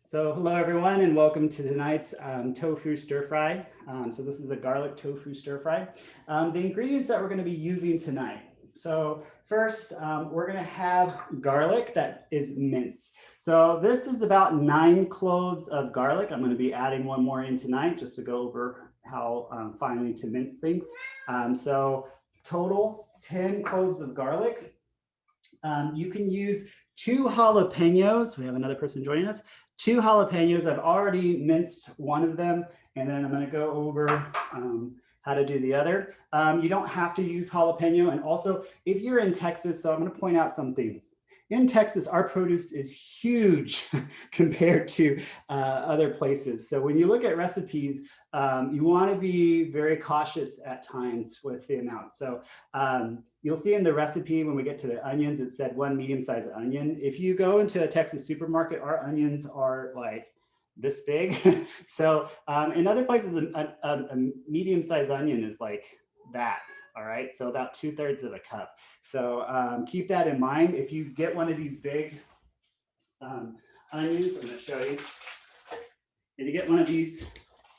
So hello everyone and welcome to tonight's tofu stir fry. So this is a garlic tofu stir fry. The ingredients that we're going to be using tonight. So first we're going to have garlic that is minced. So this is about 9 cloves of garlic. I'm going to be adding one more in tonight just to go over how finely to mince things. So total 10 cloves of garlic. You can use 2 jalapenos. We have another person joining us. 2 jalapenos. I've already minced one of them, and then I'm going to go over how to do the other. You don't have to use jalapeno. And also, if you're in Texas, so I'm going to point out something. In Texas, our produce is huge compared to other places. So when you look at recipes, you want to be very cautious at times with the amount. So you'll see in the recipe when we get to the onions, it said 1 medium-sized onion. If you go into a Texas supermarket, our onions are like this big. So in other places, a medium-sized onion is like that. All right, so about 2/3 of a cup. So keep that in mind. If you get one of these big onions, I'm going to show you. If you get one of these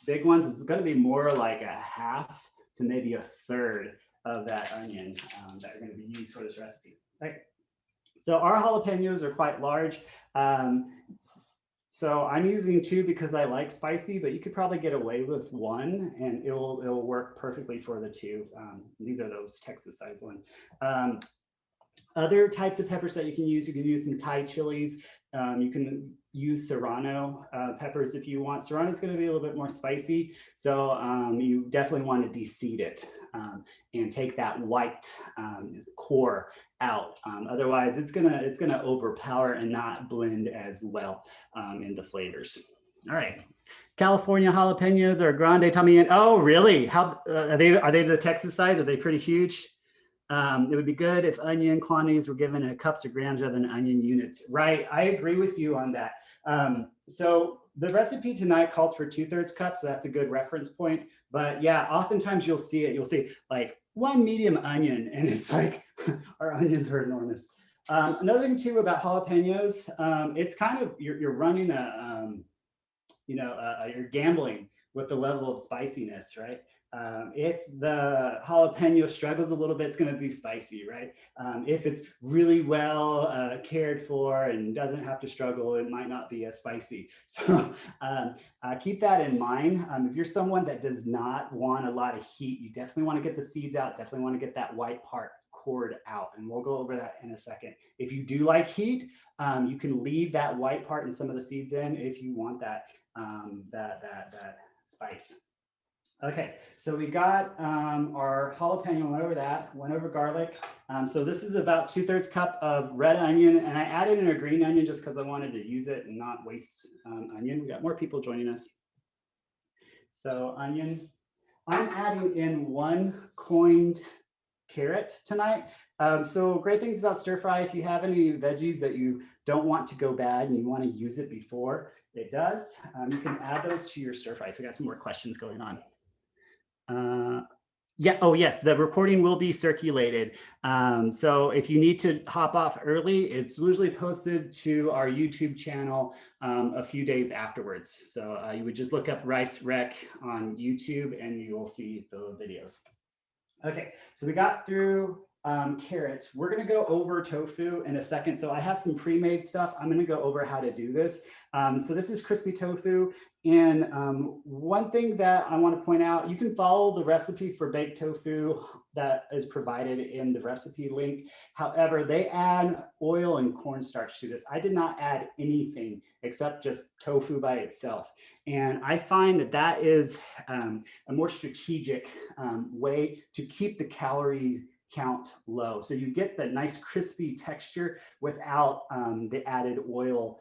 big ones, it's going to be more like a half to maybe a third of that onion that are going to be used for this recipe. Right. So our jalapenos are quite large. So I'm using 2 because I like spicy, but you could probably get away with 1 and it'll work perfectly for the 2. These are those Texas size ones. Other types of peppers that you can use some Thai chilies. You can use serrano peppers if you want. Serrano is going to be a little bit more spicy, so you definitely want to deseed it and take that white core out. Otherwise, it's gonna overpower and not blend as well in the flavors. All right. California jalapenos or grande también. Oh, really? How are they the Texas size? Are they pretty huge? It would be good if onion quantities were given in cups or grams rather than onion units. Right, I agree with you on that. So the recipe tonight calls for 2/3 cups, so that's a good reference point. But yeah, oftentimes you'll see like 1 medium onion, and it's like our onions are enormous. Another thing too about jalapenos, it's kind of you're running you're gambling with the level of spiciness, right? If the jalapeno struggles a little bit, it's going to be spicy, right? If it's really well cared for and doesn't have to struggle, it might not be as spicy. So keep that in mind. If you're someone that does not want a lot of heat, you definitely want to get the seeds out, definitely want to get that white part cored out, and we'll go over that in a second. If you do like heat, you can leave that white part and some of the seeds in if you want that spice. Okay, so we got our jalapeno, went over garlic. So this is about 2/3 cup of red onion, and I added in a green onion just because I wanted to use it and not waste onion. We got more people joining us. So onion, I'm adding in 1 coined carrot tonight. So great things about stir fry, if you have any veggies that you don't want to go bad and you want to use it before it does, you can add those to your stir fry. So we got some more questions going on. Yeah, oh yes, the recording will be circulated. So if you need to hop off early, it's usually posted to our YouTube channel a few days afterwards. So you would just look up Rice Rec on YouTube and you will see the videos. Okay, so we got through carrots. We're going to go over tofu in a second. So I have some pre-made stuff. I'm going to go over how to do this. So this is crispy tofu. And one thing that I want to point out, you can follow the recipe for baked tofu that is provided in the recipe link. However, they add oil and cornstarch to this. I did not add anything except just tofu by itself. And I find that that is a more strategic way to keep the calorie count low. So you get the nice crispy texture without the added oil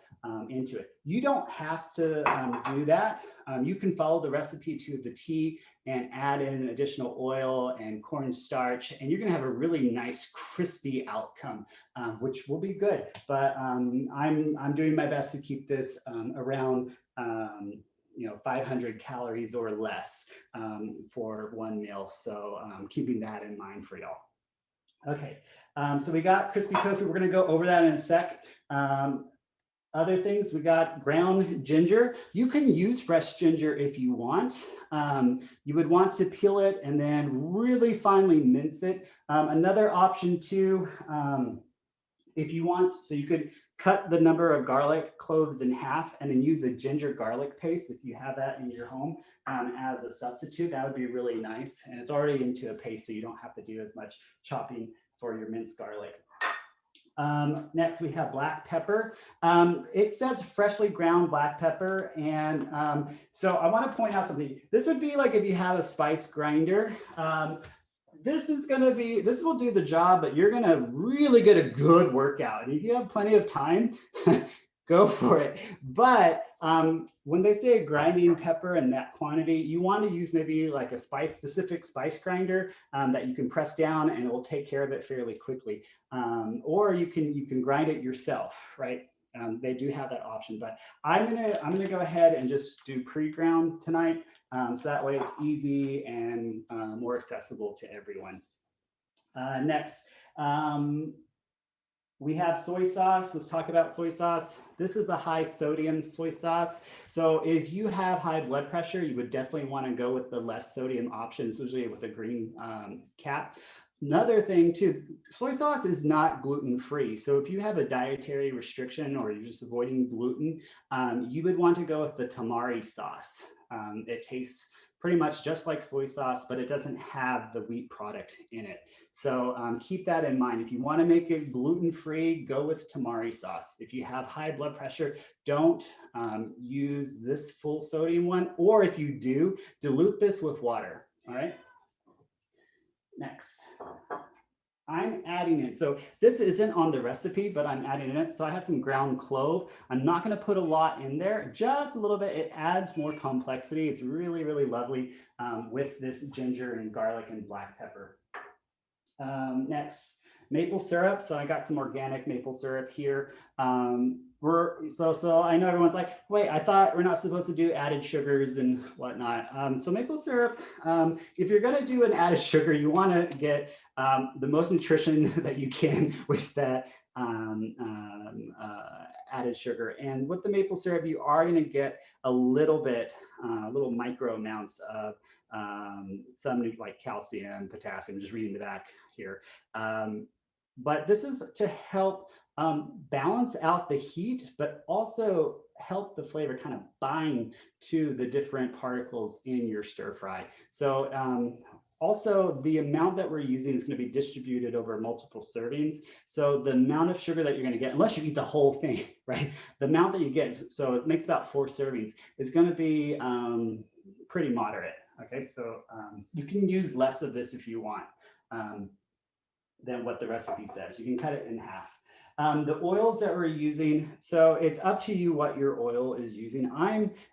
into it. You don't have to do that. You can follow the recipe to the T and add in additional oil and cornstarch, and you're going to have a really nice crispy outcome, which will be good. But I'm doing my best to keep this around 500 calories or less for 1 meal. So keeping that in mind for y'all. Okay, so we got crispy tofu. We're going to go over that in a sec. Other things, we got ground ginger. You can use fresh ginger if you want. You would want to peel it and then really finely mince it. Another option too, if you want, so you could cut the number of garlic cloves in half and then use a ginger garlic paste if you have that in your home as a substitute. That would be really nice. And it's already into a paste, so you don't have to do as much chopping for your minced garlic. Next, we have black pepper. It says freshly ground black pepper. And so I want to point out something. This would be like if you have a spice grinder. This will do the job, but you're going to really get a good workout. And if you have plenty of time, go for it. But when they say grinding pepper in that quantity, you want to use maybe like a specific spice grinder that you can press down and it will take care of it fairly quickly. Or you can grind it yourself, right? They do have that option, but I'm gonna go ahead and just do pre-ground tonight, so that way it's easy and more accessible to everyone. Next, we have soy sauce. Let's talk about soy sauce. This is a high sodium soy sauce. So if you have high blood pressure, you would definitely want to go with the less sodium options, usually with a green cap. Another thing too, soy sauce is not gluten-free. So if you have a dietary restriction or you're just avoiding gluten, you would want to go with the tamari sauce. It tastes pretty much just like soy sauce, but it doesn't have the wheat product in it. So keep that in mind. If you want to make it gluten-free, go with tamari sauce. If you have high blood pressure, don't use this full sodium one. Or if you do, dilute this with water, all right? Next, I'm adding it. So this isn't on the recipe, but I'm adding it. So I have some ground clove. I'm not going to put a lot in there, just a little bit. It adds more complexity. It's really, really lovely with this ginger and garlic and black pepper. Next, maple syrup. So I got some organic maple syrup here. So I know everyone's like, wait, I thought we're not supposed to do added sugars and whatnot. So maple syrup, if you're going to do an added sugar, you want to get the most nutrition that you can with that added sugar. And with the maple syrup, you are going to get a little bit, little micro amounts of some like calcium, potassium, just reading the back here. But this is to help balance out the heat, but also help the flavor kind of bind to the different particles in your stir fry. So also the amount that we're using is going to be distributed over multiple servings. So the amount of sugar that you're going to get, unless you eat the whole thing, right? The amount that you get, so it makes about 4 servings, is going to be pretty moderate. Okay, so you can use less of this if you want than what the recipe says. You can cut it in half. The oils that we're using, so it's up to you what your oil is using.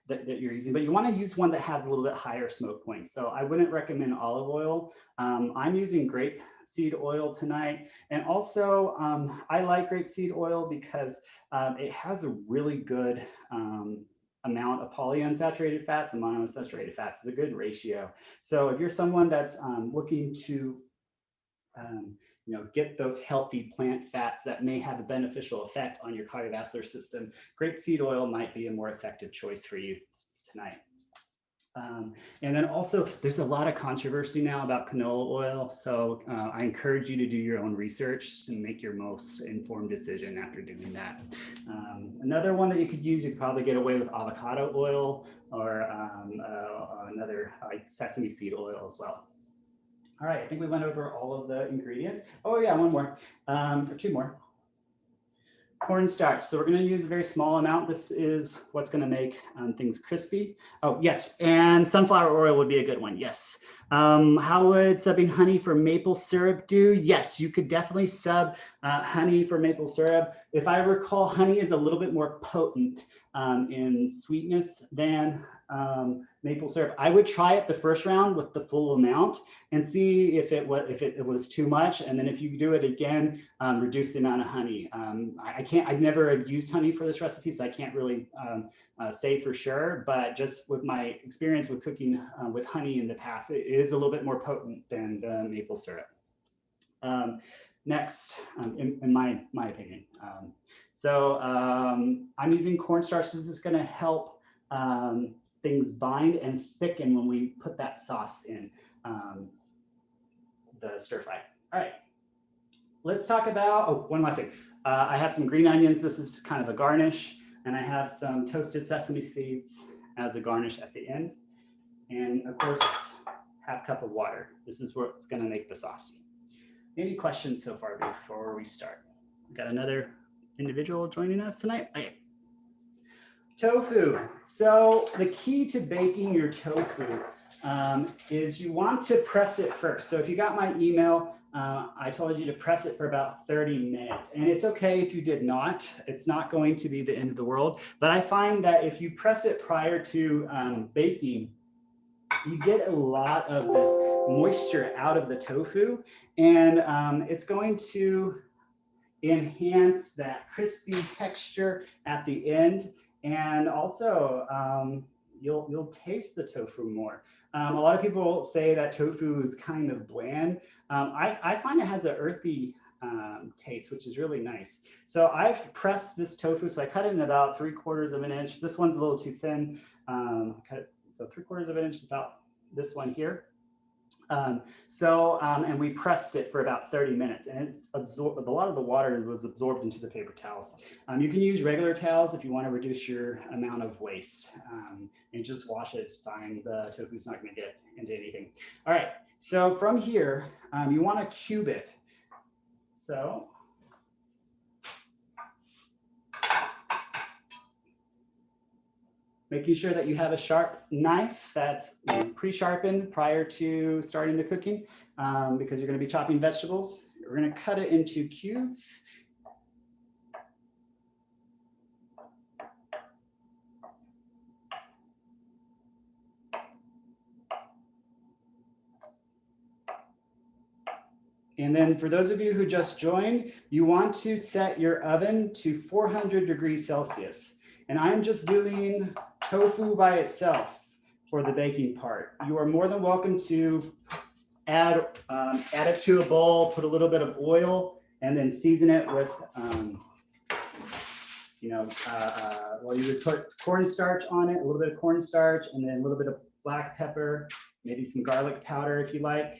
That you're using, but you want to use one that has a little bit higher smoke point. So I wouldn't recommend olive oil. I'm using grapeseed oil tonight, and also I like grapeseed oil because it has a really good amount of polyunsaturated fats and monounsaturated fats. Is a good ratio. So if you're someone that's looking to get those healthy plant fats that may have a beneficial effect on your cardiovascular system, grapeseed oil might be a more effective choice for you tonight. And then also, there's a lot of controversy now about canola oil. So I encourage you to do your own research and make your most informed decision after doing that. Another one that you could use, you could probably get away with avocado oil or another like sesame seed oil as well. All right, I think we went over all of the ingredients. Oh yeah, one more, or 2 more. Cornstarch. So we're going to use a very small amount. This is what's going to make things crispy. Oh yes, and sunflower oil would be a good one. Yes. How would subbing honey for maple syrup do? Yes, you could definitely sub honey for maple syrup. If I recall, honey is a little bit more potent in sweetness than maple syrup. I would try it the first round with the full amount and see if it was too much. And then if you do it again, reduce the amount of honey. I've never used honey for this recipe, so I can't really say for sure, but just with my experience with cooking with honey in the past, it is a little bit more potent than the maple syrup. Next, in my opinion. I'm using cornstarch. This is going to help things bind and thicken when we put that sauce in the stir fry. All right, let's talk about, oh, one last thing. I have some green onions. This is kind of a garnish. And I have some toasted sesame seeds as a garnish at the end. And of course, half cup of water. This is what's gonna make the sauce. Any questions so far before we start? We got another individual joining us tonight. Okay. Tofu. So the key to baking your tofu is you want to press it first. So if you got my email, I told you to press it for about 30 minutes. And it's okay if you did not. It's not going to be the end of the world. But I find that if you press it prior to baking, you get a lot of this moisture out of the tofu. And it's going to enhance that crispy texture at the end. And also, you'll taste the tofu more. A lot of people say that tofu is kind of bland. I find it has an earthy taste, which is really nice. So I've pressed this tofu, so I cut it in about 3/4 of an inch. This one's a little too thin. Cut it, so 3/4 of an inch is about this one here. And we pressed it for about 30 minutes, and it's absorbed. A lot of the water was absorbed into the paper towels. You can use regular towels if you want to reduce your amount of waste, and just wash it. It's fine. The tofu's not going to get into anything. All right. So from here, you want to cube it. So making sure that you have a sharp knife that's pre-sharpened prior to starting the cooking, because you're going to be chopping vegetables. We're going to cut it into cubes. And then for those of you who just joined, you want to set your oven to 400 degrees Celsius. And I'm just doing tofu by itself for the baking part. You are more than welcome to add it to a bowl, put a little bit of oil, and then season it with, well, you would put cornstarch on it, a little bit of cornstarch, and then a little bit of black pepper, maybe some garlic powder if you like.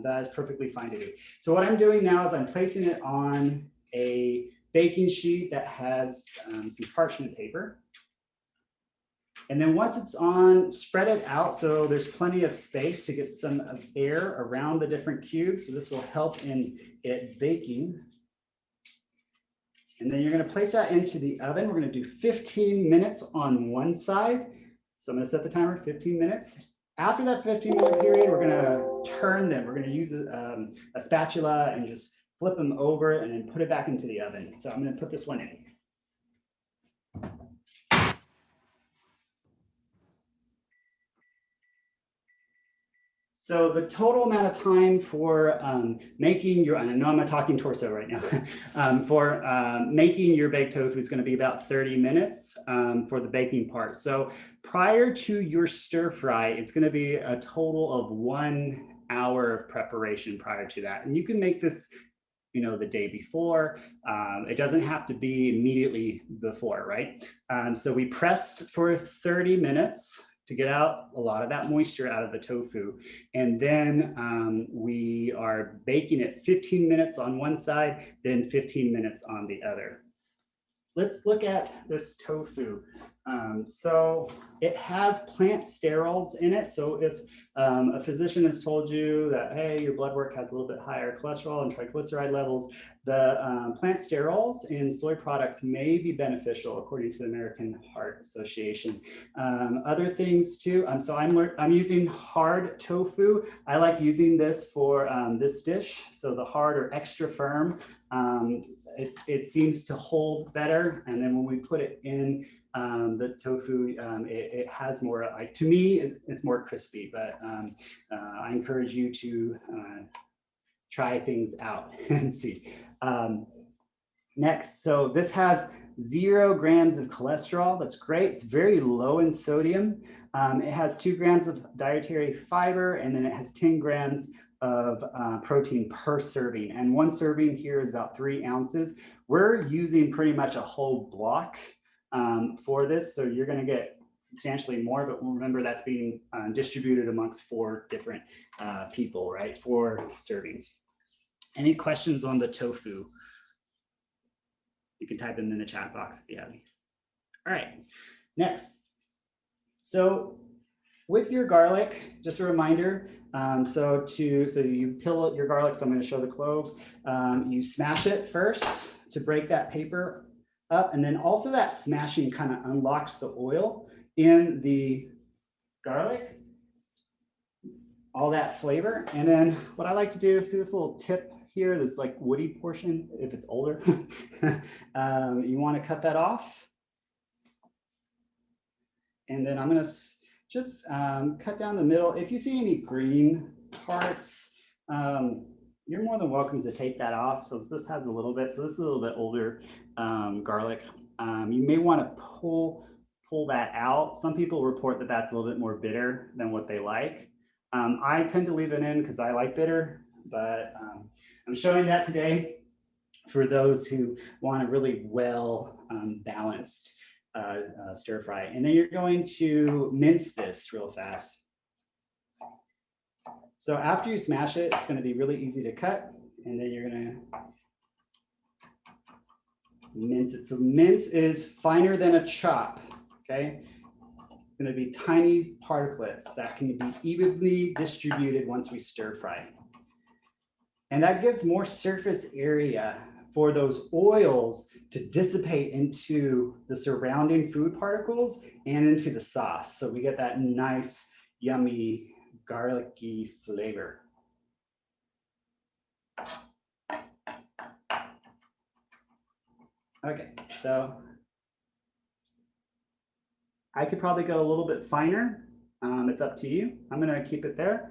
That is perfectly fine to do. So what I'm doing now is I'm placing it on a baking sheet that has some parchment paper. And then once it's on, spread it out so there's plenty of space to get some air around the different cubes. So this will help in it baking. And then you're going to place that into the oven. We're going to do 15 minutes on one side. So I'm going to set the timer 15 minutes. After that 15-minute period, we're going to turn them. We're going to use a spatula and just flip them over and then put it back into the oven. So I'm going to put this one in. So the total amount of time for making your, and I know I'm not talking torso right now, for making your baked tofu is going to be about 30 minutes for the baking part. So prior to your stir fry, it's going to be a total of 1 hour of preparation prior to that. And you can make this, the day before. It doesn't have to be immediately before, right? So we pressed for 30 minutes to get out a lot of that moisture out of the tofu. And then we are baking it 15 minutes on one side, then 15 minutes on the other. Let's look at this tofu. So it has plant sterols in it. So if a physician has told you that, hey, your blood work has a little bit higher cholesterol and triglyceride levels, the plant sterols in soy products may be beneficial according to the American Heart Association. Other things too, so I'm using hard tofu. I like using this for this dish. So the hard or extra firm, it seems to hold better. And then when we put it in the tofu, it has more, to me, it's more crispy, but I encourage you to try things out and see. Next, so this has 0 grams of cholesterol. That's great. It's very low in sodium. It has 2 grams of dietary fiber, and then it has 10 grams of protein per serving. And one serving here is about 3 ounces. We're using pretty much a whole block for this. So you're going to get substantially more, but remember that's being distributed amongst 4 different people, right? 4 servings. Any questions on the tofu? You can type them in the chat box if you have any. All right, next. So with your garlic, just a reminder, so you peel your garlic, so I'm going to show the clove. You smash it first to break that paper up, and then also that smashing kind of unlocks the oil in the garlic, all that flavor. And then what I like to do, see this little tip here, this like woody portion, if it's older, you want to cut that off. And then I'm going to just cut down the middle. If you see any green parts, you're more than welcome to take that off. So this has a little bit, so this is a little bit older garlic. You may want to pull that out. Some people report that that's a little bit more bitter than what they like. I tend to leave it in because I like bitter, but I'm showing that today for those who want a really well balanced stir fry. And then you're going to mince this real fast. So after you smash it, it's going to be really easy to cut, and then you're going to mince it. So mince is finer than a chop, okay? It's going to be tiny particles that can be evenly distributed once we stir fry. And that gives more surface area for those oils to dissipate into the surrounding food particles and into the sauce. So we get that nice, yummy, garlicky flavor. Okay, so I could probably go a little bit finer. It's up to you. I'm gonna keep it there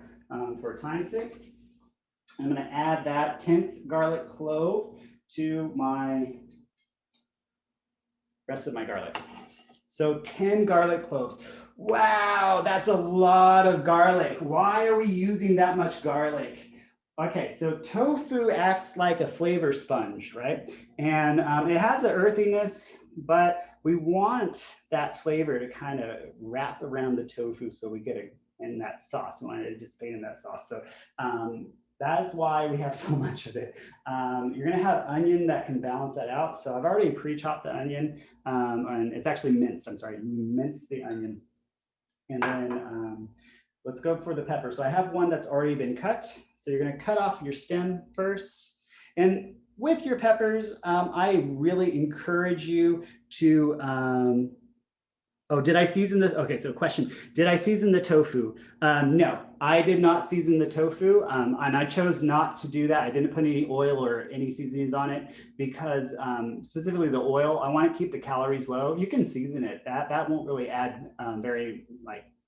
for time's sake. I'm gonna add that 10th garlic clove to my rest of my garlic. So 10 garlic cloves. Wow, that's a lot of garlic. Why are we using that much garlic? Okay, so tofu acts like a flavor sponge, right? And it has an earthiness, but we want that flavor to kind of wrap around the tofu so we get it in that sauce. We want it to dissipate in that sauce. So that's why we have so much of it. You're gonna have onion that can balance that out. So I've already pre-chopped the onion, and it's actually minced, I'm sorry, mince the onion. And then let's go for the pepper. So I have one that's already been cut. So you're gonna cut off your stem first. And with your peppers, I really encourage you to, oh, did I season this? Okay, so question, did I season the tofu? No, I did not season the tofu, and I chose not to do that. I didn't put any oil or any seasonings on it because specifically the oil, I want to keep the calories low. You can season it. That won't really add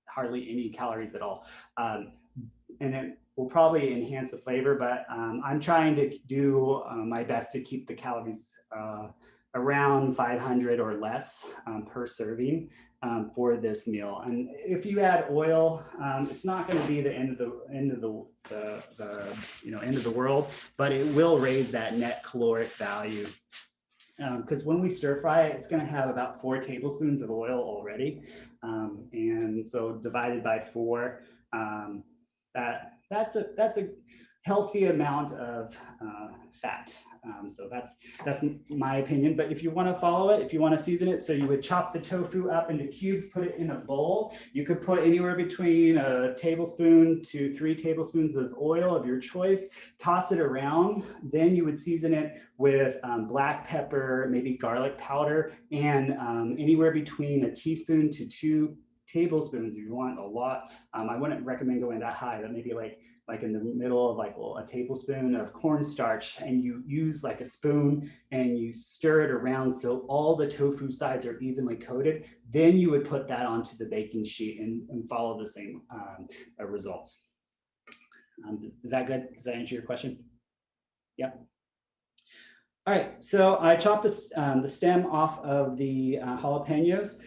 hardly any calories at all. And it will probably enhance the flavor, but I'm trying to do my best to keep the calories around 500 or less per serving for this meal. And if you add oil, it's not going to be the end of the world, but it will raise that net caloric value. Because when we stir fry it, it's going to have about 4 tablespoons of oil already, and so divided by 4, that's a healthy amount of fat. So that's my opinion. But if you want to follow it, if you want to season it, so you would chop the tofu up into cubes, put it in a bowl. You could put anywhere between a tablespoon to 3 tablespoons of oil of your choice. Toss it around. Then you would season it with black pepper, maybe garlic powder, and anywhere between a teaspoon to 2 tablespoons. If you want a lot, I wouldn't recommend going that high, but maybe like in the middle of like a tablespoon of cornstarch, and you use like a spoon and you stir it around so all the tofu sides are evenly coated. Then you would put that onto the baking sheet and follow the same results. Is that good? Does that answer your question? Yep. All right, so I chopped the stem off of the jalapenos.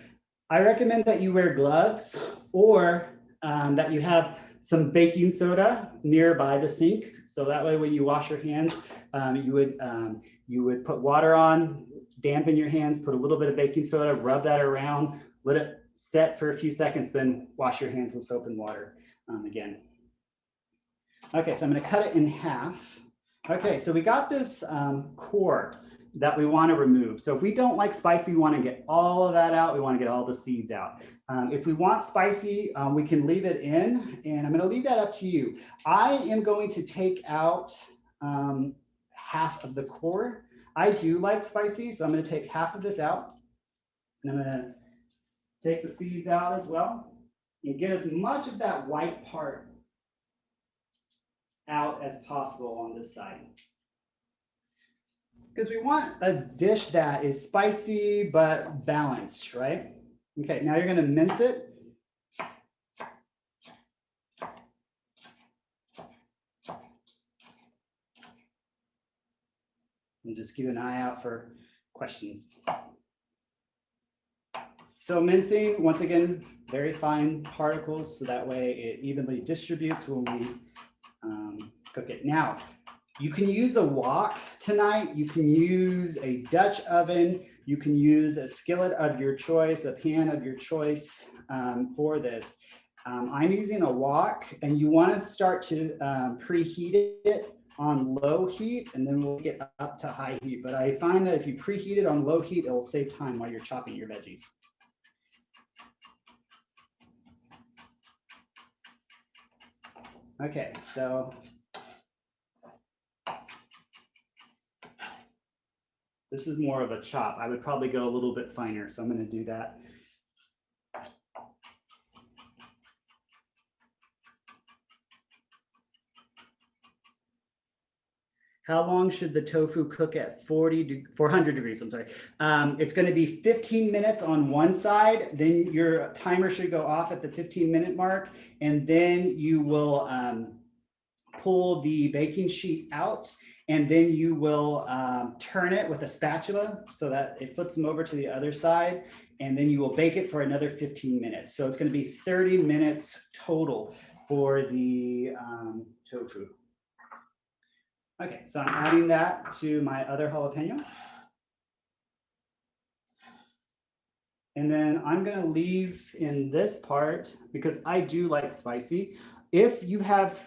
I recommend that you wear gloves or that you have some baking soda nearby the sink. So that way when you wash your hands, you would put water on, dampen your hands, put a little bit of baking soda, rub that around, let it set for a few seconds, then wash your hands with soap and water again. Okay, so I'm gonna cut it in half. Okay, so we got this core that we want to remove. So if we don't like spicy, we want to get all of that out. We want to get all the seeds out. If we want spicy, we can leave it in, and I'm going to leave that up to you. I am going to take out half of the core. I do like spicy, so I'm going to take half of this out, and I'm going to take the seeds out as well and get as much of that white part out as possible on this side. Because we want a dish that is spicy but balanced, right? Okay, now you're going to mince it. And just keep an eye out for questions. So mincing, once again, very fine particles, so that way it evenly distributes when we cook it. Now, you can use a wok tonight. You can use a Dutch oven. You can use a skillet of your choice, a pan of your choice for this. I'm using a wok, and you want to start to preheat it on low heat, and then we'll get up to high heat. But I find that if you preheat it on low heat, it'll save time while you're chopping your veggies. Okay, so this is more of a chop. I would probably go a little bit finer, so I'm going to do that. How long should the tofu cook at 400 degrees? I'm sorry. It's going to be 15 minutes on one side. Then your timer should go off at the 15-minute mark, and then you will pull the baking sheet out, and then you will turn it with a spatula so that it flips them over to the other side, and then you will bake it for another 15 minutes. So it's going to be 30 minutes total for the tofu. Okay, so I'm adding that to my other jalapeno. And then I'm going to leave in this part, because I do like spicy. If you have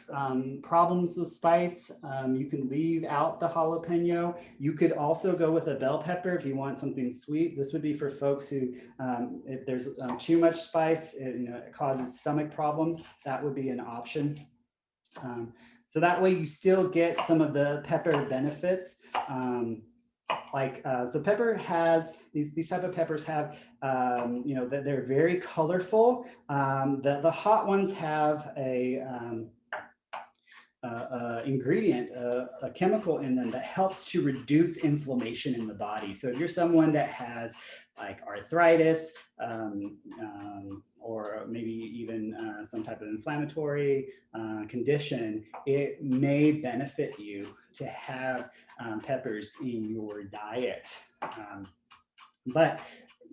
problems with spice, you can leave out the jalapeno. You could also go with a bell pepper if you want something sweet. This would be for folks who, if there's too much spice, it causes stomach problems. That would be an option. So that way you still get some of the pepper benefits. So pepper has, these type of peppers have, that they're very colorful. The hot ones have a ingredient, a chemical in them that helps to reduce inflammation in the body. So if you're someone that has like arthritis, or maybe even some type of inflammatory condition, it may benefit you to have peppers in your diet. But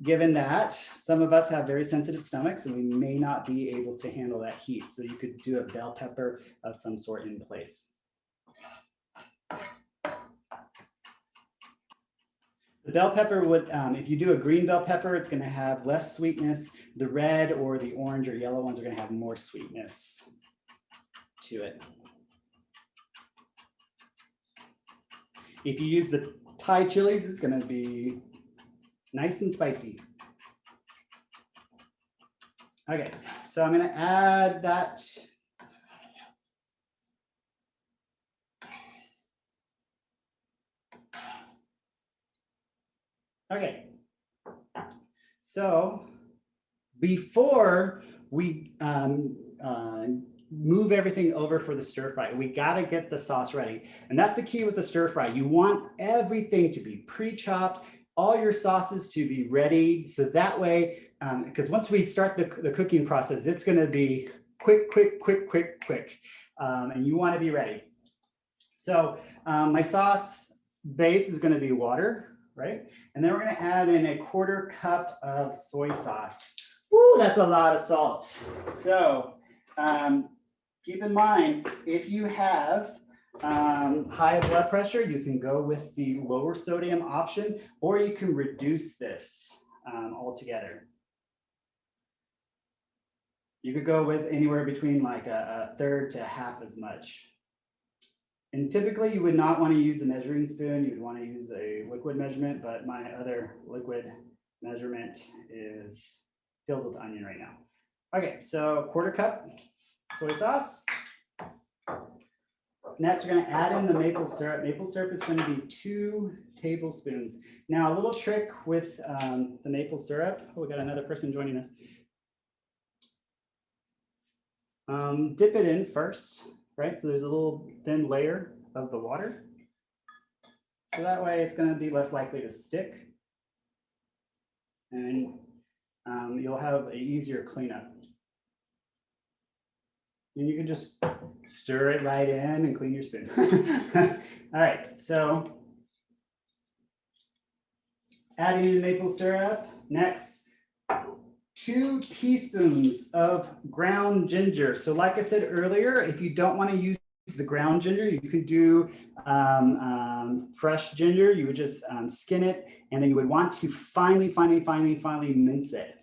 given that some of us have very sensitive stomachs and we may not be able to handle that heat, so you could do a bell pepper of some sort in place. The bell pepper would, if you do a green bell pepper, it's going to have less sweetness. The red or the orange or yellow ones are going to have more sweetness to it. If you use the Thai chilies, it's going to be nice and spicy. Okay, so I'm going to add that. Okay, so before we move everything over for the stir fry, we got to get the sauce ready. And that's the key with the stir fry. You want everything to be pre-chopped, all your sauces to be ready. So that way, because once we start the cooking process, it's going to be quick. And you want to be ready. So my sauce base is going to be water. Right? And then we're going to add in a 1/4 cup of soy sauce. Woo, that's a lot of salt. So Keep in mind, if you have high blood pressure, you can go with the lower sodium option, or you can reduce this altogether. You could go with anywhere between like a third to half as much. And typically you would not want to use a measuring spoon. You would want to use a liquid measurement, but my other liquid measurement is filled with onion right now. Okay, so 1/4 cup soy sauce. Next, we're going to add in the maple syrup. Maple syrup is going to be 2 tablespoons. Now, a little trick with the maple syrup. Oh, we got another person joining us. Dip it in first, right? So there's a little thin layer of the water. So that way it's going to be less likely to stick. And you'll have an easier cleanup. And you can just stir it right in and clean your spoon. All right, so adding in maple syrup. Next, 2 teaspoons of ground ginger. So like I said earlier, if you don't want to use the ground ginger, you could do fresh ginger. You would just skin it, and then you would want to finely mince it.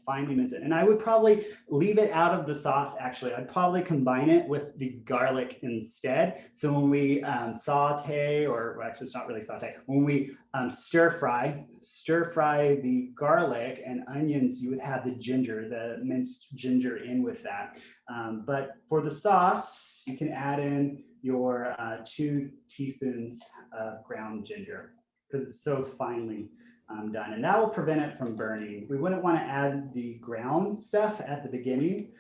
And I would probably leave it out of the sauce. Actually, I'd probably combine it with the garlic instead. So when we saute, or well, actually it's not really saute, when we stir fry the garlic and onions, you would have the ginger, the minced ginger in with that. But for the sauce, you can add in your 2 teaspoons of ground ginger because it's so finely done, and that will prevent it from burning. We wouldn't want to add the ground stuff at the beginning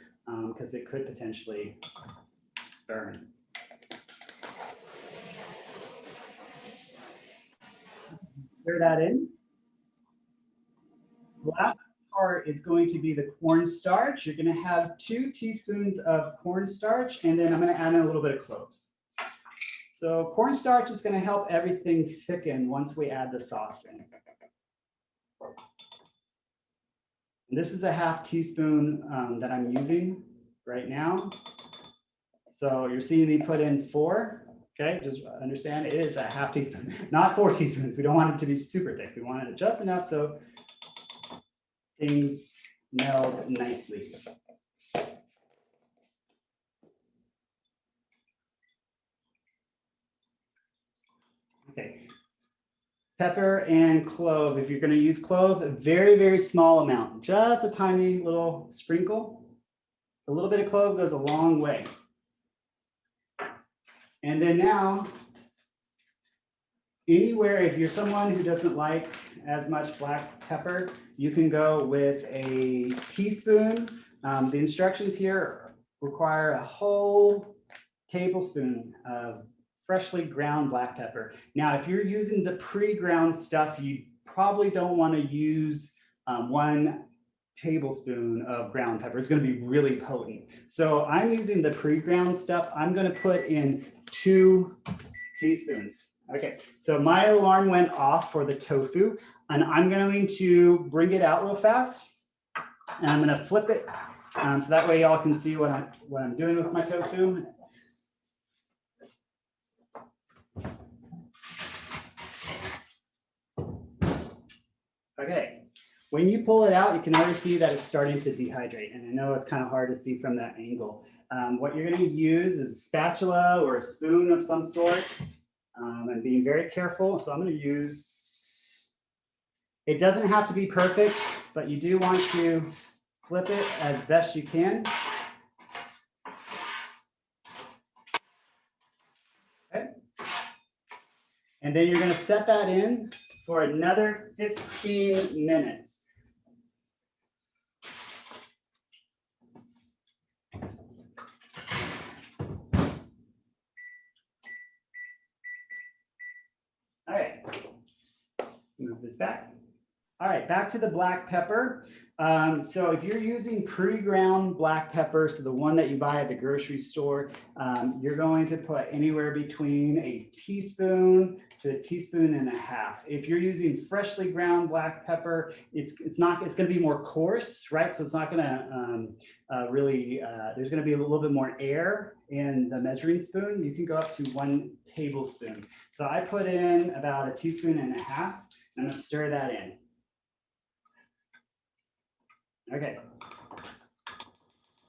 because it could potentially burn. Stir that in. Last part is going to be the cornstarch. You're going to have 2 teaspoons of cornstarch, and then I'm going to add in a little bit of cloves. So cornstarch is going to help everything thicken once we add the sauce in. And this is a ½ teaspoon that I'm using right now. So you're seeing me put in 4. Okay, just understand it is a ½ teaspoon, not 4 teaspoons. We don't want it to be super thick. We want it just enough so things meld nicely. Okay. Pepper and clove. If you're going to use clove, a very small amount, just a tiny little sprinkle. A little bit of clove goes a long way. And then now, anywhere, if you're someone who doesn't like as much black pepper, you can go with a teaspoon. The instructions here require a whole tablespoon of freshly ground black pepper. Now, if you're using the pre-ground stuff, you probably don't want to use 1 tablespoon of ground pepper. It's going to be really potent. So I'm using the pre-ground stuff. I'm going to put in 2 teaspoons. Okay, so my alarm went off for the tofu, and I'm going to bring it out real fast, and I'm going to flip it so that way y'all can see what I'm doing with my tofu. Okay, when you pull it out, you can already see that it's starting to dehydrate, and I know it's kind of hard to see from that angle. What you're going to use is a spatula or a spoon of some sort, and being very careful. So I'm going to use, it doesn't have to be perfect, but you do want to flip it as best you can. Okay. And then you're going to set that in for another 15 minutes. All right, move this back. All right, back to the black pepper. So if you're using pre-ground black pepper, so the one that you buy at the grocery store, you're going to put anywhere between a teaspoon to 1.5 teaspoons. If you're using freshly ground black pepper, it's going to be more coarse, right? So it's not going to really, there's going to be a little bit more air in the measuring spoon. You can go up to 1 tablespoon. So I put in about 1.5 teaspoons. I'm going to stir that in. Okay.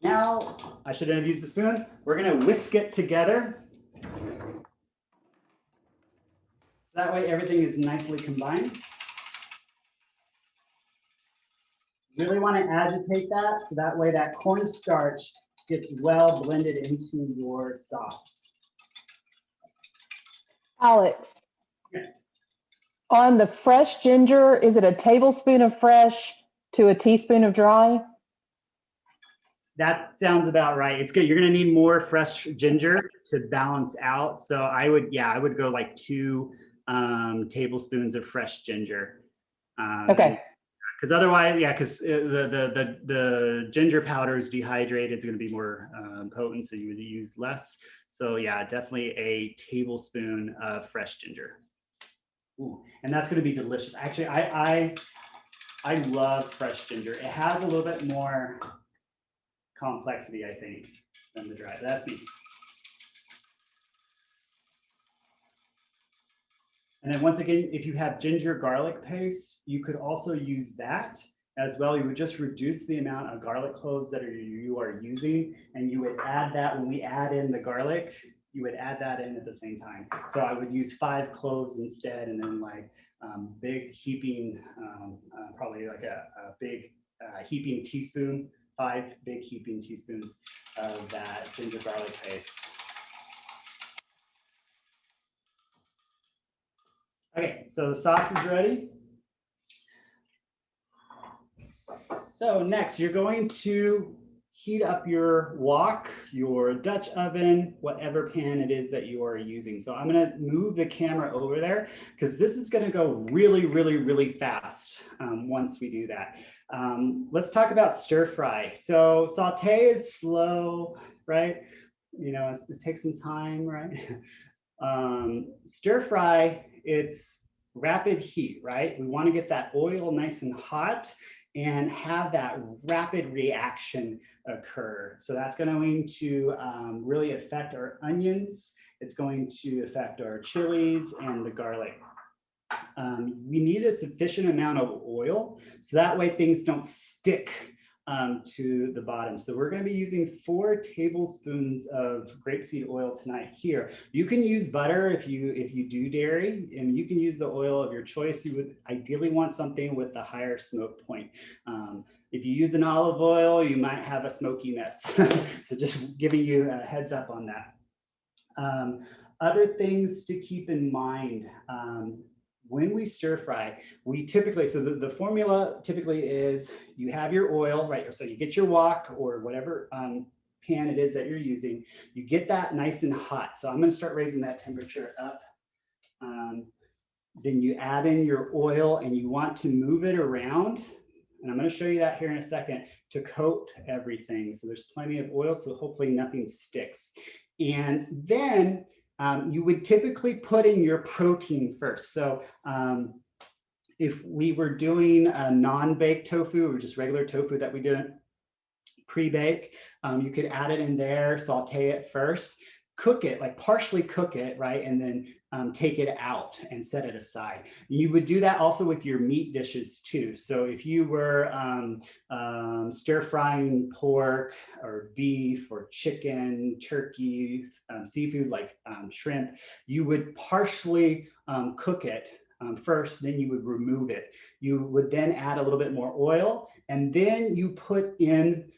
Now, I shouldn't have used the spoon. We're going to whisk it together. That way everything is nicely combined. Really want to agitate that so that way that cornstarch gets well blended into your sauce. Alex. Yes. On the fresh ginger, is it a tablespoon of fresh to 1 teaspoon of dry? That sounds about right. It's good. You're going to need more fresh ginger to balance out. So I would go like 2 tablespoons of fresh ginger. Okay. Because otherwise, because the ginger powder is dehydrated. It's going to be more potent, so you would use less. So yeah, definitely a tablespoon of fresh ginger. Ooh, and that's going to be delicious. Actually, I love fresh ginger. It has a little bit more complexity, I think, than the dry. That's me. And then once again, if you have ginger garlic paste, you could also use that as well. You would just reduce the amount of garlic cloves that you are using, and you would add that when we add in the garlic, you would add that in at the same time. So I would use 5 cloves instead, and then like big heaping, probably like a big heaping teaspoon, 5 big heaping teaspoons of that ginger garlic paste. Okay, so the sauce is ready. So next, you're going to heat up your wok, your Dutch oven, whatever pan it is that you are using. So I'm going to move the camera over there because this is going to go really, really, really fast once we do that. Let's talk about stir fry. So saute is slow, right? You know, it takes some time, right? Stir fry, it's rapid heat, right? We want to get that oil nice and hot and have that rapid reaction occur. So that's going to really affect our onions. It's going to affect our chilies and the garlic. We need a sufficient amount of oil so that way things don't stick to the bottom. So we're going to be using 4 tablespoons of grapeseed oil tonight here. You can use butter if you do dairy, and you can use the oil of your choice. You would ideally want something with a higher smoke point. If you use an olive oil, you might have a smoky mess. So just giving you a heads up on that. Other things to keep in mind. When we stir fry, we typically, so the formula typically is you have your oil, right? So you get your wok or whatever pan it is that you're using, you get that nice and hot. So I'm going to start raising that temperature up. Then you add in your oil and you want to move it around. And I'm going to show you that here in a second to coat everything. So there's plenty of oil, so hopefully nothing sticks. And then you would typically put in your protein first. So if we were doing a non-baked tofu or just regular tofu that we didn't pre-bake, you could add it in there, saute it first, cook it, like partially cook it, right? And then take it out and set it aside. You would do that also with your meat dishes too. So if you were stir frying pork or beef or chicken, turkey, seafood like shrimp, you would partially cook it first, then you would remove it. You would then add a little bit more oil, and then you put in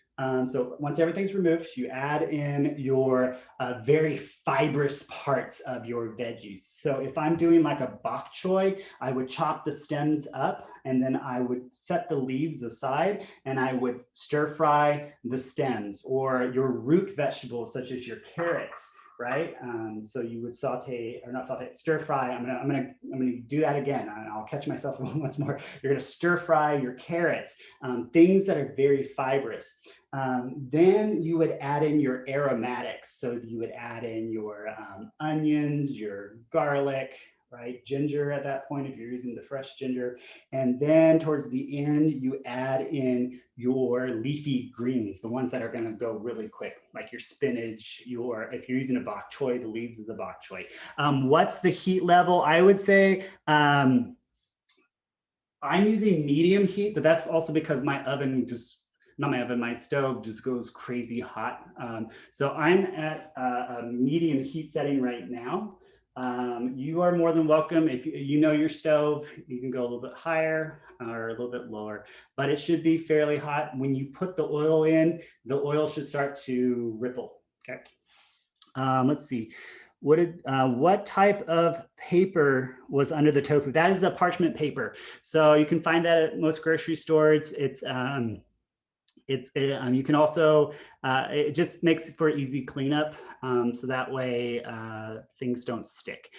so once everything's removed, you add in your very fibrous parts of your veggies. So if I'm doing like a bok choy, I would chop the stems up and then I would set the leaves aside and I would stir fry the stems, or your root vegetables such as your carrots, right? So you would saute, or not saute, stir fry. I'm gonna do that again. I'll catch myself once more. You're gonna stir fry your carrots, things that are very fibrous. Then you would add in your aromatics. So you would add in your onions, your garlic, right? Ginger at that point, if you're using the fresh ginger. And then towards the end, you add in your leafy greens, the ones that are gonna go really quick, like your spinach, if you're using a bok choy, the leaves of the bok choy. What's the heat level? I would say, I'm using medium heat, but that's also because my oven my stove just goes crazy hot. So I'm at a medium heat setting right now. You are more than welcome. If you know your stove, you can go a little bit higher or a little bit lower, but it should be fairly hot. When you put the oil in, the oil should start to ripple, okay? Let's see. What type of paper was under the tofu? That is a parchment paper. So you can find that at most grocery stores. You can also, it just makes it for easy cleanup. So that way things don't stick.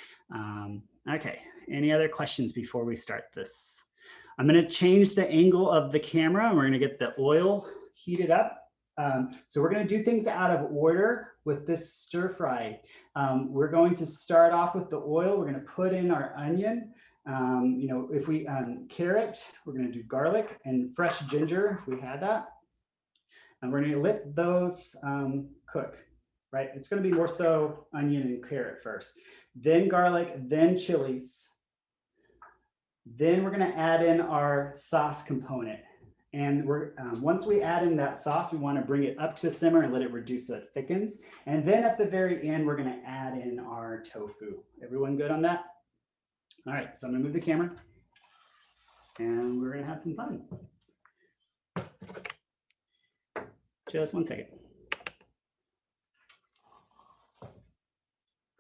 Okay, any other questions before we start this? I'm gonna change the angle of the camera and we're gonna get the oil heated up. So we're going to do things out of order with this stir fry. We're going to start off with the oil. We're going to put in our onion. If we carrot, we're going to do garlic and fresh ginger if we had that. And we're going to let those cook, right? It's going to be more so onion and carrot first, then garlic, then chilies. Then we're going to add in our sauce component. And once we add in that sauce, we want to bring it up to a simmer and let it reduce so it thickens. And then at the very end, we're going to add in our tofu. Everyone good on that? All right, so I'm going to move the camera and we're going to have some fun. Just 1 second.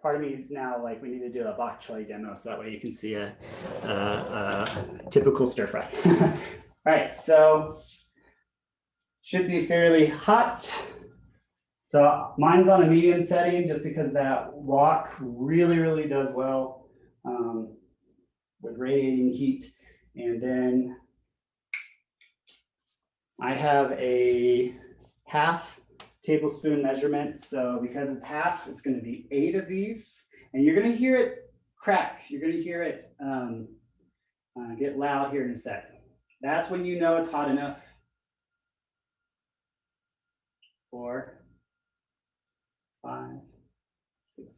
Part of me is now like, we need to do a bok choy demo so that way you can see a typical stir fry. All right, so should be fairly hot. So mine's on a medium setting just because that wok really, really does well with radiating heat. And then I have a half tablespoon measurement. So because it's half, it's going to be 8 of these. And you're going to hear it crack. You're going to hear it get loud here in a sec. That's when you know it's hot enough. 4, 5, 6,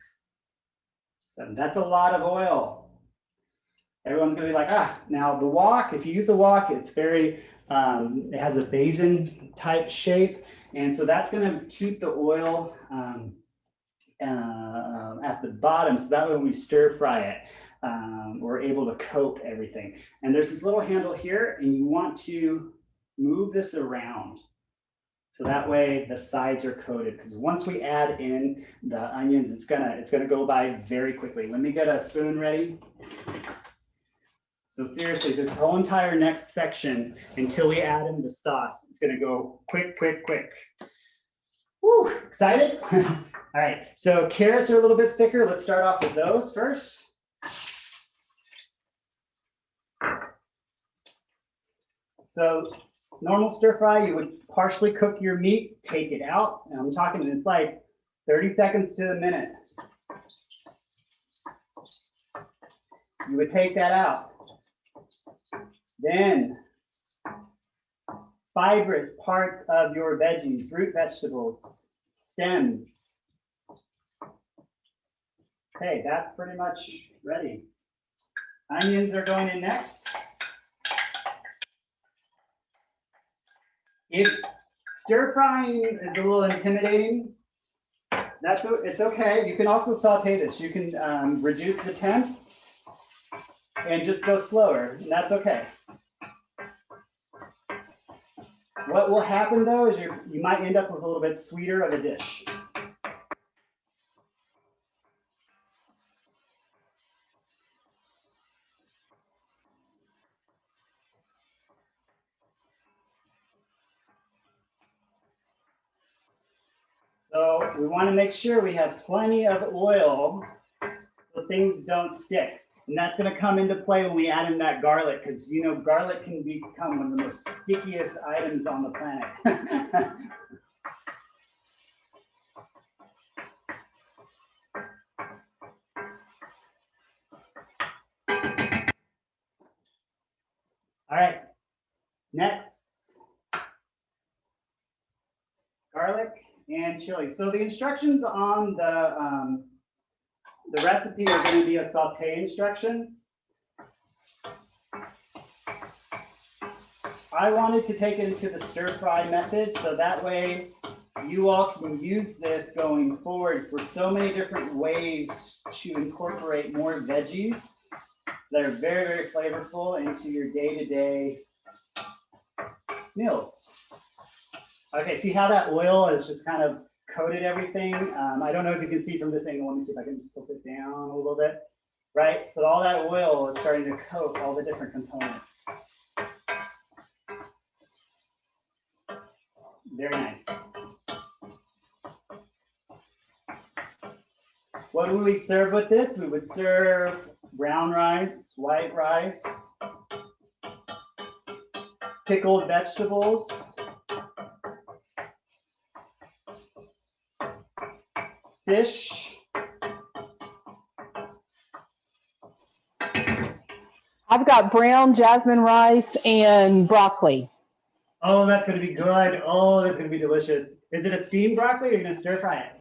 7. That's a lot of oil. Everyone's gonna be like, now the wok, if you use a wok, it's very, it has a basin type shape. And so that's gonna keep the oil at the bottom. So that way when we stir fry it, we're able to coat everything. And there's this little handle here and you want to move this around. So that way the sides are coated, because once we add in the onions, it's gonna go by very quickly. Let me get a spoon ready. So seriously, this whole entire next section, until we add in the sauce, it's gonna go quick, quick, quick. Woo, excited? All right, so carrots are a little bit thicker. Let's start off with those first. So normal stir fry, you would partially cook your meat, take it out. And I'm talking, it's like 30 seconds to a minute. You would take that out. Then fibrous parts of your veggies, root vegetables, stems. Okay, that's pretty much ready. Onions are going in next. If stir frying is a little intimidating, it's okay. You can also saute this. You can reduce the temp and just go slower, and that's okay. What will happen though is you might end up with a little bit sweeter of a dish. So we want to make sure we have plenty of oil so things don't stick. And that's going to come into play when we add in that garlic, because you know garlic can become one of the most stickiest items on the planet. All right, next, garlic and chili. So the instructions on the recipe are going to be a saute instructions. I wanted to take it into the stir fry method so that way you all can use this going forward for so many different ways to incorporate more veggies that are very, very flavorful into your day-to-day meals. Okay, see how that oil has just kind of coated everything? I don't know if you can see from this angle. Let me see if I can tilt it down a little bit. Right, so all that oil is starting to coat all the different components. Very nice. What would we serve with this? We would serve brown rice, white rice, pickled vegetables, fish. I've got brown jasmine rice and broccoli. Oh, that's going to be good. Oh, that's going to be delicious. Is it a steamed broccoli or are you going to stir fry it?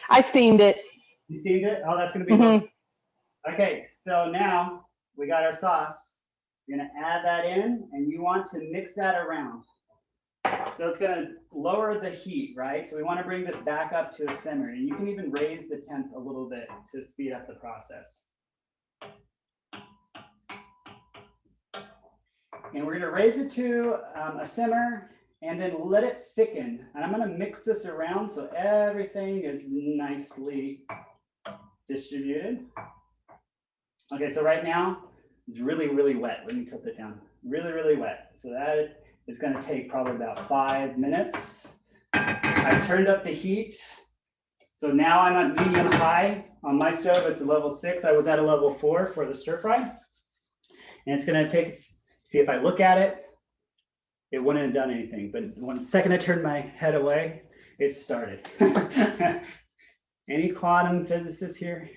I steamed it. You steamed it? Oh, that's going to be good. Okay, so now we got our sauce. You're going to add that in and you want to mix that around. So it's going to lower the heat, right? So we want to bring this back up to a simmer. And you can even raise the temp a little bit to speed up the process. And we're going to raise it to a simmer and then let it thicken. And I'm going to mix this around so everything is nicely distributed. Okay, so right now it's really, really wet. Let me tilt it down. Really, really wet. So that is going to take probably about 5 minutes. I turned up the heat. So now I'm on medium high. On my stove, it's a level 6. I was at a level 4 for the stir fry. And it's going to take, see if I look at it, it wouldn't have done anything. But the second I turned my head away, it started. Any quantum physicists here?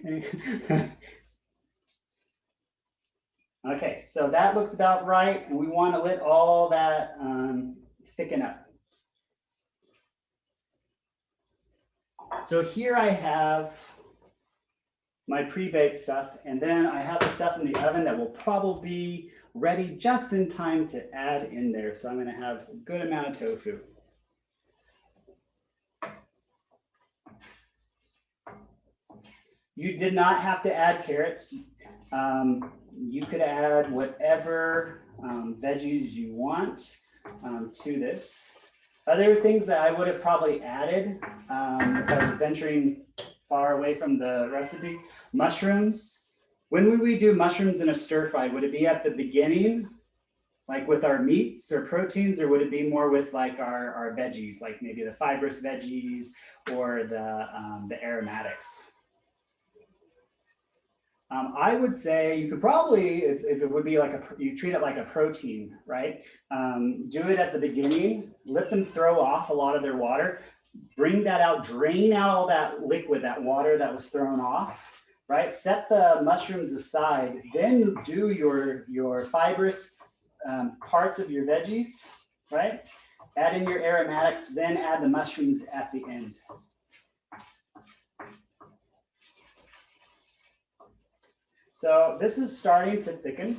Okay, so that looks about right. And we want to let all that thicken up. So here I have my pre-baked stuff, and then I have the stuff in the oven that will probably be ready just in time to add in there. So I'm going to have a good amount of tofu. You did not have to add carrots. You could add whatever veggies you want to this. Other things that I would have probably added if I was venturing far away from the recipe, mushrooms. When would we do mushrooms in a stir fry? Would it be at the beginning, like with our meats or proteins, or would it be more with like our veggies, like maybe the fibrous veggies or the aromatics? I would say you could probably, if it would be like you treat it like a protein, right? Do it at the beginning, let them throw off a lot of their water, bring that out, drain out all that liquid, that water that was thrown off, right? Set the mushrooms aside, then do your fibrous parts of your veggies, right? Add in your aromatics, then add the mushrooms at the end. So this is starting to thicken,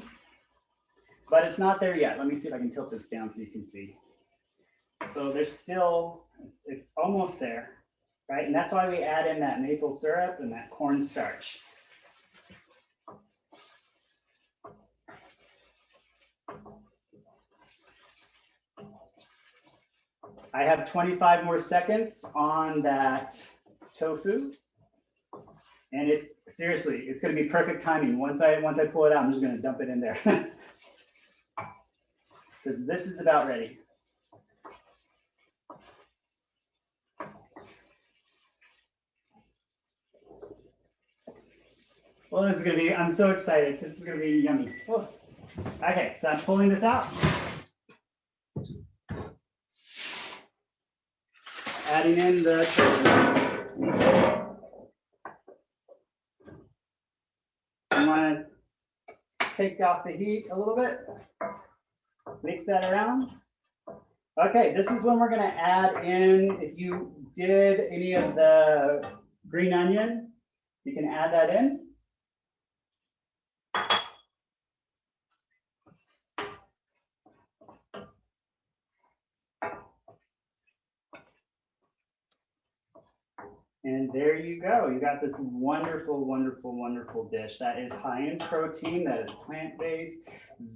but it's not there yet. Let me see if I can tilt this down so you can see. So there's still, it's almost there, right? And that's why we add in that maple syrup and that cornstarch. I have 25 more seconds on that tofu. And it's seriously, it's going to be perfect timing. Once I pull it out, I'm just going to dump it in there. Because this is about ready. Well, this is going to be, I'm so excited. This is going to be yummy. Oh. Okay, so I'm pulling this out. Adding in the tofu. I want to take off the heat a little bit. Mix that around. Okay, this is when we're gonna add in, if you did any of the green onion, you can add that in. And there you go. You got this wonderful, wonderful, wonderful dish that is high in protein, that is plant-based,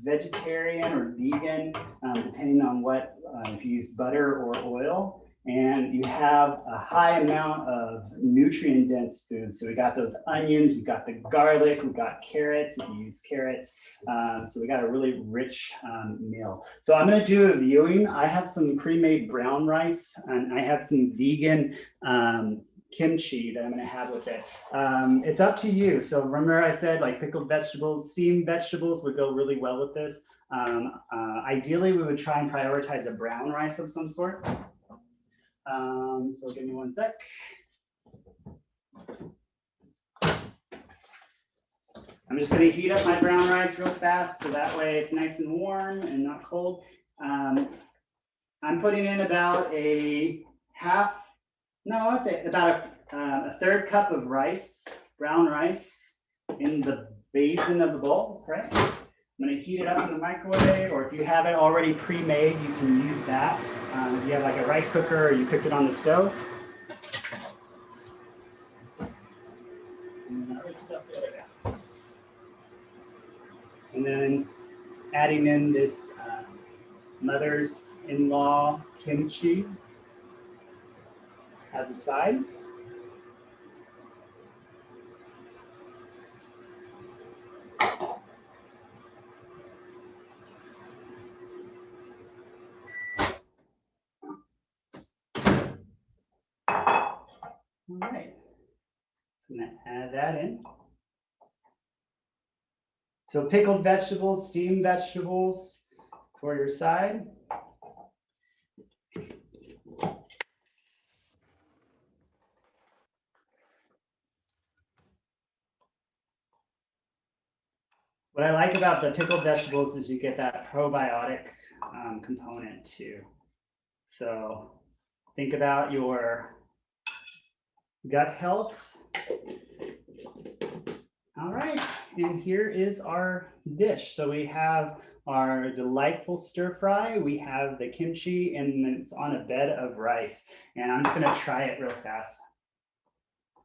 vegetarian or vegan, depending on what, if you use butter or oil. And you have a high amount of nutrient-dense foods. So we got those onions, we got the garlic, we got carrots, if you use carrots. So we got a really rich meal. So I'm gonna do a viewing. I have some pre-made brown rice, and I have some vegan kimchi that I'm going to have with it. It's up to you. So remember I said like pickled vegetables, steamed vegetables would go really well with this. Ideally, we would try and prioritize a brown rice of some sort. So give me one sec. I'm just going to heat up my brown rice real fast so that way it's nice and warm and not cold. I'm putting in about I'd say about a third cup of rice, brown rice, in the basin of the bowl, right? I'm gonna heat it up in the microwave, or if you have it already pre-made, you can use that. If you have like a rice cooker or you cooked it on the stove. And then adding in this mother's-in-law kimchi as a side. All right, so I'm gonna add that in. So pickled vegetables, steamed vegetables for your side. What I like about the pickled vegetables is you get that probiotic component too. So think about your gut health. All right, and here is our dish. So we have our delightful stir fry, we have the kimchi, and it's on a bed of rice. And I'm just gonna try it real fast.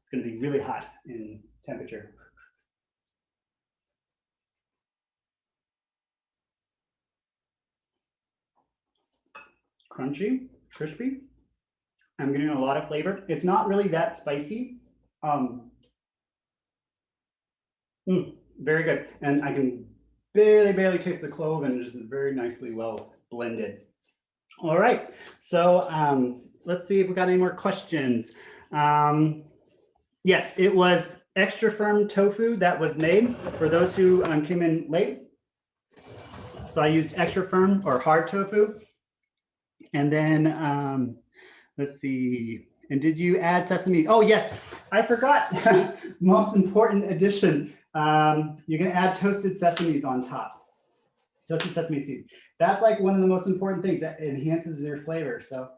It's gonna be really hot in temperature. Crunchy, crispy. I'm getting a lot of flavor. It's not really that spicy. Very good. And I can barely taste the clove, and just very nicely well blended. All right, so let's see if we got any more questions. Yes, it was extra firm tofu that was made for those who came in late. So I used extra firm or hard tofu. And then let's see. And did you add sesame? Oh yes, I forgot. Most important addition. You're gonna add toasted sesames on top. Toasted sesame seeds. That's like one of the most important things that enhances your flavor. So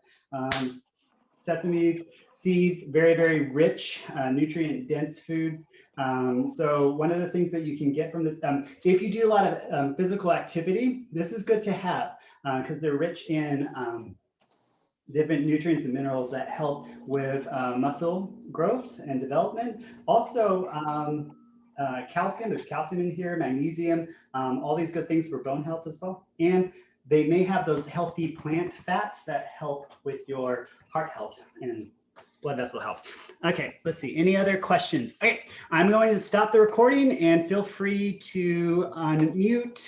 sesame seeds, very rich, nutrient dense foods. So one of the things that you can get from this, if you do a lot of physical activity, this is good to have because they're rich in different nutrients and minerals that help with muscle growth and development. Also, calcium, there's calcium in here, magnesium, all these good things for bone health as well. And they may have those healthy plant fats that help with your heart health and blood vessel health. Okay, let's see, any other questions? Okay, I'm going to stop the recording and feel free to unmute.